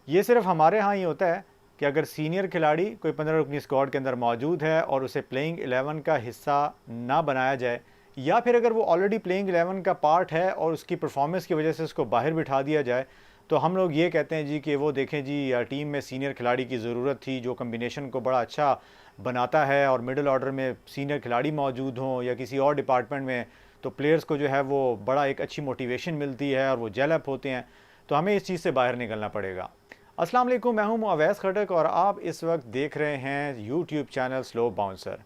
ये सिर्फ हमारे यहाँ ही होता है कि अगर सीनियर खिलाड़ी कोई 15 रुकनी स्क्वाड के अंदर मौजूद है और उसे प्लेइंग 11 का हिस्सा ना बनाया जाए, या फिर अगर वो ऑलरेडी प्लेइंग 11 का पार्ट है और उसकी परफॉर्मेंस की वजह से उसको बाहर बिठा दिया जाए, तो हम लोग ये कहते हैं जी कि वो देखें जी, टीम में सीनियर खिलाड़ी की ज़रूरत थी जो कम्बिनेशन को बड़ा अच्छा बनाता है, और मिडिल ऑर्डर में सीनियर खिलाड़ी मौजूद हों या किसी और डिपार्टमेंट में, तो प्लेयर्स को जो है वो बड़ा एक अच्छी मोटिवेशन मिलती है और वो जेलअप होते हैं। तो हमें इस चीज़ से बाहर निकलना पड़ेगा। अस्सलाम वालेकुम, मैं हूं अवैस खटक और आप इस वक्त देख रहे हैं YouTube channel slow bouncer.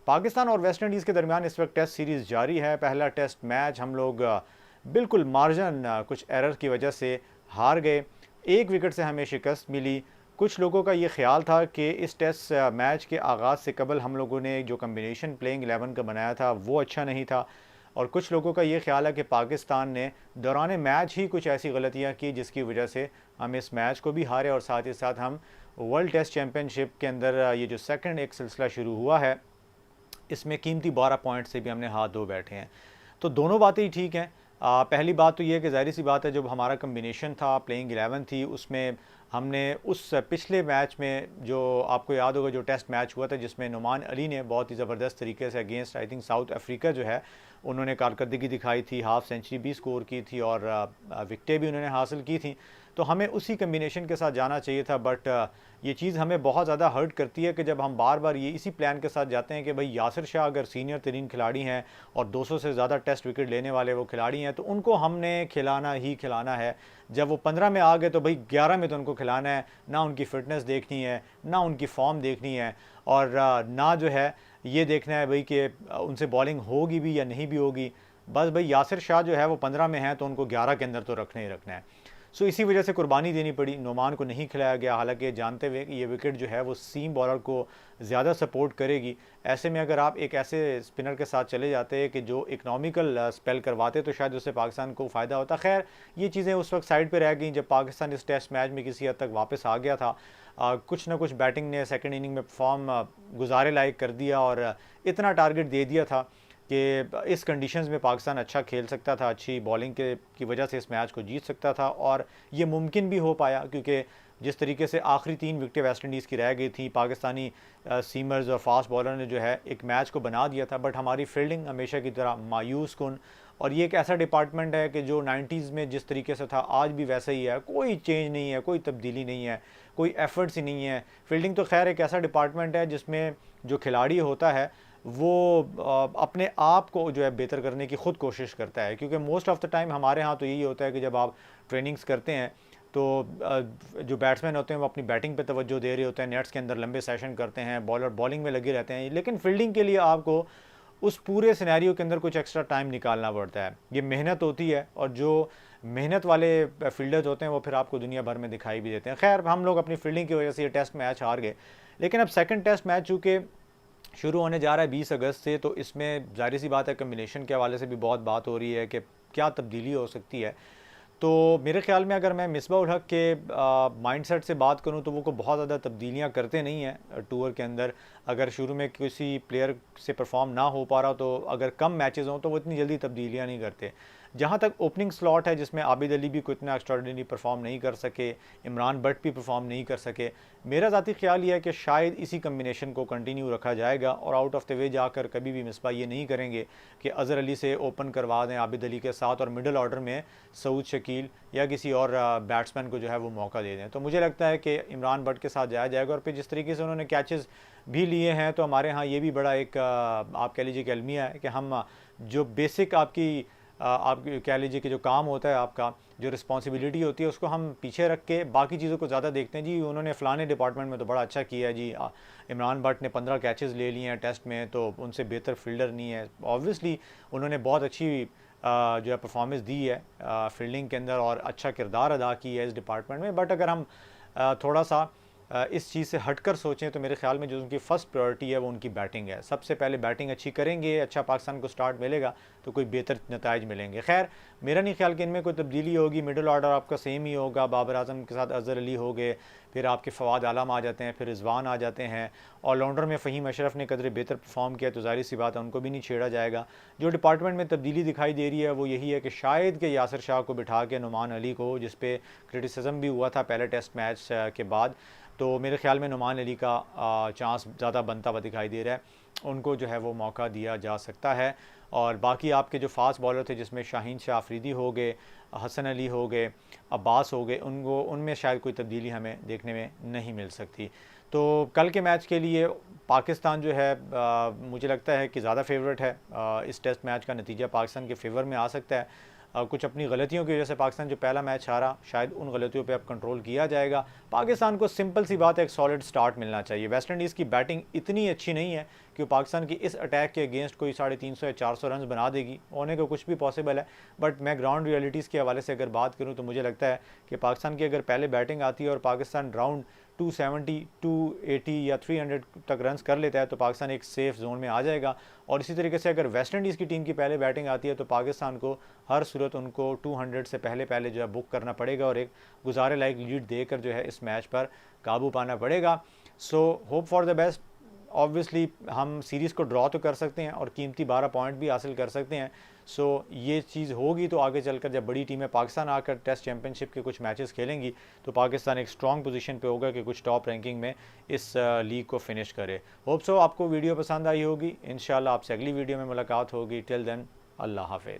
Pakistan और वेस्ट इंडीज़ के दरमियान इस वक्त टेस्ट सीरीज़ जारी है। पहला टेस्ट मैच हम लोग बिल्कुल मार्जिन कुछ एरर की वजह से हार गए। एक विकेट से हमें शिकस्त मिली। कुछ लोगों का ये ख्याल था कि इस टेस्ट मैच के आगाज़ से कबल हम लोगों ने जो कम्बिनेशन प्लेइंग 11 का बनाया था वो अच्छा नहीं था, और कुछ लोगों का ये ख्याल है कि पाकिस्तान ने दौरान मैच ही कुछ ऐसी गलतियां की जिसकी वजह से हम इस मैच को भी हारे, और साथ ही साथ हम वर्ल्ड टेस्ट चैम्पियनशिप के अंदर ये जो सेकंड एक सिलसिला शुरू हुआ है इसमें कीमती 12 पॉइंट से भी हमने हाथ धो बैठे हैं। तो दोनों बातें ही ठीक हैं। पहली बात तो ये है कि ज़ाहिर सी बात है, जब हमारा कम्बिनेशन था प्लेइंग 11 थी, उसमें हमने उस पिछले मैच में जो आपको याद होगा जो टेस्ट मैच हुआ था जिसमें नुमान अली ने बहुत ही ज़बरदस्त तरीके से against I think south Africa जो है उन्होंने कारकर्दगी दिखाई थी, हाफ सेंचुरी भी स्कोर की थी और विकटें भी उन्होंने हासिल की थी। तो हमें उसी कम्बिनेशन के साथ जाना चाहिए था, बट ये चीज़ हमें बहुत ज़्यादा हर्ट करती है कि जब हम बार बार ये इसी प्लान के साथ जाते हैं कि भाई यासिर शाह अगर सीनियर तरीन खिलाड़ी हैं और 200 से ज़्यादा टेस्ट विकेट लेने वाले वो खिलाड़ी हैं, तो उनको हमने खिलाना ही खिलाना है। जब वो 15 में आ गए तो भाई 11 में तो उनको खिलाना है, ना उनकी फ़िटनेस देखनी है, ना उनकी फॉर्म देखनी है, और ना जो है ये देखना है भाई कि उनसे बॉलिंग होगी भी या नहीं भी होगी। बस भाई यासिर शाह जो है वो 15 में हैं तो उनको 11 के अंदर तो रखना ही रखना है। सो इसी वजह से कुर्बानी देनी पड़ी, नोमान को नहीं खिलाया गया, हालांकि जानते हुए कि ये विकेट जो है वो सीम बॉलर को ज़्यादा सपोर्ट करेगी। ऐसे में अगर आप एक ऐसे स्पिनर के साथ चले जाते हैं कि जो इकनॉमिकल स्पेल करवाते तो शायद उससे पाकिस्तान को फ़ायदा होता। खैर ये चीज़ें उस वक्त साइड पर रह गई जब पाकिस्तान इस टेस्ट मैच में किसी हद तक वापस आ गया था। कुछ ना कुछ बैटिंग ने सेकेंड इनिंग में परफॉर्म गुजारे लायक कर दिया और इतना टारगेट दे दिया था कि इस कंडीशंस में पाकिस्तान अच्छा खेल सकता था, अच्छी बॉलिंग के की वजह से इस मैच को जीत सकता था, और ये मुमकिन भी हो पाया क्योंकि जिस तरीके से आखिरी 3 विकेटें वेस्ट इंडीज़ की रह गई थी, पाकिस्तानी सीमर्स और फास्ट बॉलर ने जो है एक मैच को बना दिया था। बट हमारी फील्डिंग हमेशा की तरह मायूस कुन, और ये एक ऐसा डिपार्टमेंट है कि जो 90s में जिस तरीके से था आज भी वैसा ही है, कोई चेंज नहीं है, कोई तब्दीली नहीं है, कोई एफर्ट्स ही नहीं है। फील्डिंग तो खैर एक ऐसा डिपार्टमेंट है जिसमें जो खिलाड़ी होता है वो अपने आप को जो है बेहतर करने की ख़ुद कोशिश करता है, क्योंकि मोस्ट ऑफ़ द टाइम हमारे यहाँ तो यही होता है कि जब आप ट्रेनिंग्स करते हैं तो जो बैट्समैन होते हैं वो अपनी बैटिंग पे तवज्जो दे रहे होते हैं, नेट्स के अंदर लंबे सेशन करते हैं, बॉलर बॉलिंग में लगे रहते हैं, लेकिन फील्डिंग के लिए आपको उस पूरे सिनेरियो के अंदर कुछ एक्स्ट्रा टाइम निकालना पड़ता है। ये मेहनत होती है, और जो मेहनत वाले फील्डर्स होते हैं वो फिर आपको दुनिया भर में दिखाई भी देते हैं। खैर हम लोग अपनी फील्डिंग की वजह से ये टेस्ट मैच हार गए, लेकिन अब सेकंड टेस्ट मैच चूँकि शुरू होने जा रहा है 20 अगस्त से, तो इसमें ज़ाहिर सी बात है कम्बिनेशन के हवाले से भी बहुत बात हो रही है कि क्या तब्दीली हो सकती है। तो मेरे ख़्याल में अगर मैं मिसबाह उल हक के माइंडसेट से बात करूं तो वो को बहुत ज़्यादा तब्दीलियां करते नहीं हैं टूर के अंदर। अगर शुरू में किसी प्लेयर से परफॉर्म ना हो पा रहा तो अगर कम मैचेस हों तो वो इतनी जल्दी तब्दीलियां नहीं करते। जहाँ तक ओपनिंग स्लॉट है जिसमें आबिद अली भी कोई इतना एक्स्ट्राऑर्डिनरी परफॉर्म नहीं कर सके, इमरान भट्ट भी परफॉर्म नहीं कर सके, मेरा ज़ाती ख्याल ये है कि शायद इसी कम्बिनेशन को कंटिन्यू रखा जाएगा और आउट ऑफ द वे जाकर कभी भी मिसबा ये नहीं करेंगे कि अज़हर अली से ओपन करवा दें आबिद अली के साथ और मिडल ऑर्डर में सऊद शकील या किसी और बैट्समैन को जो है वो मौका दे दें। तो मुझे लगता है कि इमरान भट्ट के साथ जाया जाएगा, और फिर जिस तरीके से उन्होंने कैचेस भी लिए हैं तो हमारे यहाँ ये भी बड़ा एक आप कह लीजिए कि अलमिया है कि हम जो बेसिक आपकी आप कह लीजिए कि जो काम होता है आपका, जो रिस्पॉन्सिबिलिटी होती है उसको हम पीछे रख के बाकी चीज़ों को ज़्यादा देखते हैं। जी उन्होंने फ़लाने डिपार्टमेंट में तो बड़ा अच्छा किया है जी, इमरान भट्ट ने 15 कैचेस ले लिए हैं टेस्ट में तो उनसे बेहतर फील्डर नहीं है। ऑब्वियसली उन्होंने बहुत अच्छी जो है परफॉर्मेंस दी है फील्डिंग के अंदर और अच्छा किरदार अदा की है इस डिपार्टमेंट में। बट अगर हम थोड़ा सा इस चीज़ से हटकर सोचें तो मेरे ख्याल में जो उनकी फ़र्स्ट प्रायोरिटी है वो उनकी बैटिंग है। सबसे पहले बैटिंग अच्छी करेंगे, अच्छा पाकिस्तान को स्टार्ट मिलेगा, तो कोई बेहतर नताइज मिलेंगे। खैर मेरा नहीं ख्याल कि इनमें कोई तब्दीली होगी, मिडिल ऑर्डर आपका सेम ही होगा, बाबर आजम के साथ अजहर अली हो गए, फिर आपके फवाद आलम आ जाते हैं, फिर रिजवान आ जाते हैं, ऑलराउंडर में फ़हीम अशरफ ने कदर बेहतर परफॉर्म किया तो ज़ाहिर सी बात है उनको भी नहीं छेड़ा जाएगा। जो डिपार्टमेंट में तब्दीली दिखाई दे रही है वो यही है कि शायद कि यासिर शाह को बिठा के नुमान अली को, जिस पे क्रिटिसिज्म भी हुआ था पहले टेस्ट मैच के बाद, तो मेरे ख्याल में नुमान अली का चांस ज़्यादा बनता हुआ दिखाई दे रहा है, उनको जो है वो मौका दिया जा सकता है। और बाकी आपके जो फास्ट बॉलर थे जिसमें शाहीन शाह अफरीदी हो गए, हसन अली हो गए, अब्बास हो गए, उनमें शायद कोई तब्दीली हमें देखने में नहीं मिल सकती। तो कल के मैच के लिए पाकिस्तान जो है मुझे लगता है कि ज़्यादा फेवरेट है। इस टेस्ट मैच का नतीजा पाकिस्तान के फेवर में आ सकता है। कुछ अपनी गलतियों की वजह से पाकिस्तान जो पहला मैच हारा, शायद उन गलतियों पे अब कंट्रोल किया जाएगा। पाकिस्तान को सिंपल सी बात है, एक सॉलिड स्टार्ट मिलना चाहिए। वेस्ट इंडीज़ की बैटिंग इतनी अच्छी नहीं है कि वो पाकिस्तान की इस अटैक के अगेंस्ट कोई 350 या 400 रन बना देगी, होने का कुछ भी पॉसिबल है। बट मैं ग्राउंड रियलिटीज़ के हवाले से अगर बात करूँ तो मुझे लगता है कि पाकिस्तान की अगर पहले बैटिंग आती है और पाकिस्तान राउंड 270, 280 या 300 तक रन्स कर लेता है तो पाकिस्तान एक सेफ जोन में आ जाएगा। और इसी तरीके से अगर वेस्ट इंडीज़ की टीम की पहले बैटिंग आती है तो पाकिस्तान को हर सूरत उनको 200 से पहले जो है बुक करना पड़ेगा और एक गुजारे लायक लीड देकर जो है इस मैच पर काबू पाना पड़ेगा। So hope for the best. Obviously हम सीरीज़ को ड्रॉ तो कर सकते हैं और कीमती 12 पॉइंट भी हासिल कर सकते हैं। सो ये चीज़ होगी तो आगे चलकर जब बड़ी टीमें पाकिस्तान आकर टेस्ट चैंपियनशिप के कुछ मैचेस खेलेंगी तो पाकिस्तान एक स्ट्रॉन्ग पोजीशन पे होगा कि कुछ टॉप रैंकिंग में इस लीग को फिनिश करे। होप सो आपको वीडियो पसंद आई होगी। इंशाल्लाह आपसे अगली वीडियो में मुलाकात होगी। टिल देन अल्लाह हाफिज़।